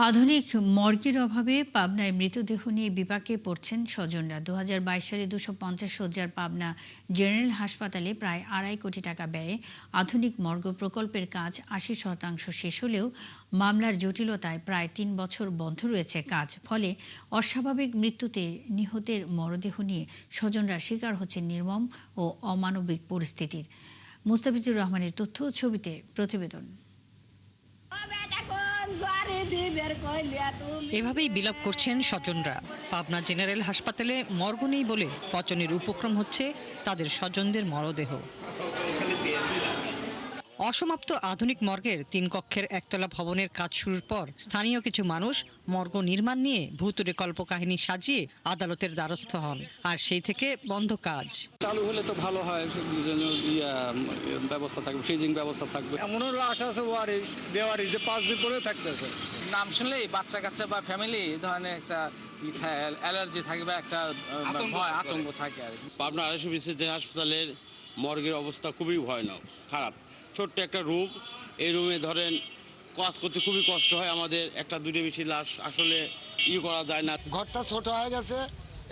আধুনিক মর্গের অভাবে পাবনায় মৃতদেহ নিয়ে বিপাকে পড়ছেন স্বজনরা। ২০২২ সালে ২৫০ শয্যার পাবনা জেনারেল হাসপাতালে প্রায় ২.৫ কোটি টাকা ব্যয়ে আধুনিক মর্গ প্রকল্পের কাজ ৮০% শেষ হলেও মামলার জটিলতায় প্রায় ৩ বছর বন্ধ রয়েছে কাজ। ফলে অস্বাভাবিক মৃত্যুতে নিহতের মরদেহ নিয়ে স্বজনরা শিকার হচ্ছেন নির্মম ও অমানবিক পরিস্থিতির। মুস্তাফিজুর রহমানের তথ্য ও ছবিতে প্রতিবেদন। এভাবেই বিলাপ করছেন স্বজনরা। পাবনা জেনারেল হাসপাতালে মর্গ নেই বলে পচনের উপক্রম হচ্ছে তাদের স্বজনদের মরদেহ। অসমাপ্ত আধুনিক মর্গের ৩ কক্ষের একতলা ভবনের কাজ শুরুর পর স্থানীয় কিছু মানুষ মর্গ নির্মাণ নিয়ে ভূতুড়ে কল্পকাহিনী সাজিয়ে আদালতের দ্বারস্থ হন, আর সেই থেকে বন্ধ কাজ। চালু হলে তো ভালো হয়, ব্যবস্থা থাকবে, ফ্রিজিং ব্যবস্থা থাকবে। এমনও লাশ আছে ওয়ারিশ বেওয়ারিশ যে 5 দিন পরেও থাকতেছে। নাম শুনলেই বাচ্চা কাচ্চা বা ফ্যামিলি ধরনের একটা অ্যালার্জি থাকে বা একটা ভয় আতঙ্ক থাকে আর কি। পাবনা ২৫০ জেনারেল হাসপাতালের মর্গের অবস্থা খুবই ভয়ানক, খারাপ। ছোট্ট একটা রুম, এই রুমে ধরেন কাজ করতে খুবই কষ্ট হয় আমাদের। একটা দুটো বেশি লাশ আসলে করা যায় না। ঘরটা ছোট হয়ে গেছে,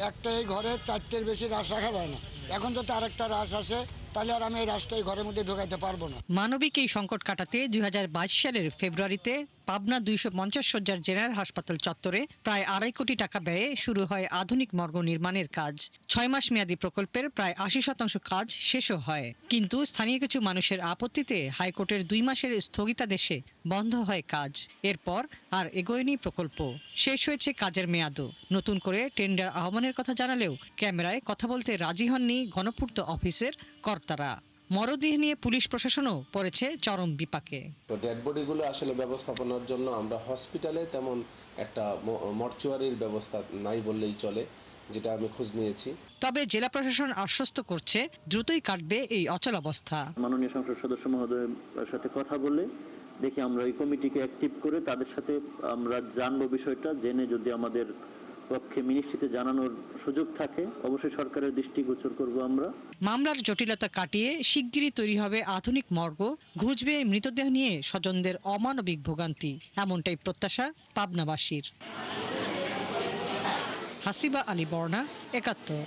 একটা এই ঘরে 4টের বেশি রাশ রাখা যায় না। এখন যদি আরেকটা রাশ আসে তাহলে আর আমি এই রাশটা এই ঘরের মধ্যে ঢোকাইতে পারবো না। মানবিক এই সংকট কাটাতে ২০২২ সালের ফেব্রুয়ারিতে পাবনা ২৫০ শয্যার জেনারেল হাসপাতাল চত্বরে প্রায় ২.৫ কোটি টাকা ব্যয়ে শুরু হয় আধুনিক মর্গ নির্মাণের কাজ। ৬ মাস মেয়াদী প্রকল্পের প্রায় ৮০% কাজ শেষও হয়, কিন্তু স্থানীয় কিছু মানুষের আপত্তিতে হাইকোর্টের 2 মাসের স্থগিতাদেশে বন্ধ হয় কাজ। এরপর আর এগোয়নি প্রকল্প, শেষ হয়েছে কাজের মেয়াদও। নতুন করে টেন্ডার আহ্বানের কথা জানালেও ক্যামেরায় কথা বলতে রাজি হননি গণপূর্ত অফিসের কর্তারা। মরদেহ নিয়ে পুলিশ প্রশাসনও পড়েছে চরম বিপাকে। তো ডেড বডিগুলো আসলে ব্যবস্থাপনার জন্য আমরা হসপিটালে তেমন একটা মর্চুয়ারির ব্যবস্থা নাই বললেই চলে, যেটা আমি খোঁজ নিয়েছি। তবে জেলা প্রশাসন আশ্বস্ত করছে দ্রুতই কাটবে এই অচলাবস্থা। মাননীয় সংসদ সদস্য মহোদয়ের সাথে কথা বলে দেখি আমরা এই কমিটিকে অ্যাক্টিভ করে তাদের সাথে আমরা জানবো বিষয়টা, জেনে যদি আমাদের পক্ষে মিনিস্ট্রিতে জানানোর সুযোগ থাকে অবশ্যই সরকারের দৃষ্টিগোচর করব আমরা। মামলার জটিলতা কাটিয়ে শিগগিরই তৈরি হবে আধুনিক মর্গ, ঘুচবে মৃতদেহ নিয়ে স্বজনদের অমানবিক ভোগান্তি, এমনটাই প্রত্যাশা পাবনাবাসীর। হাসিবা আলী বর্ণা, ৭১।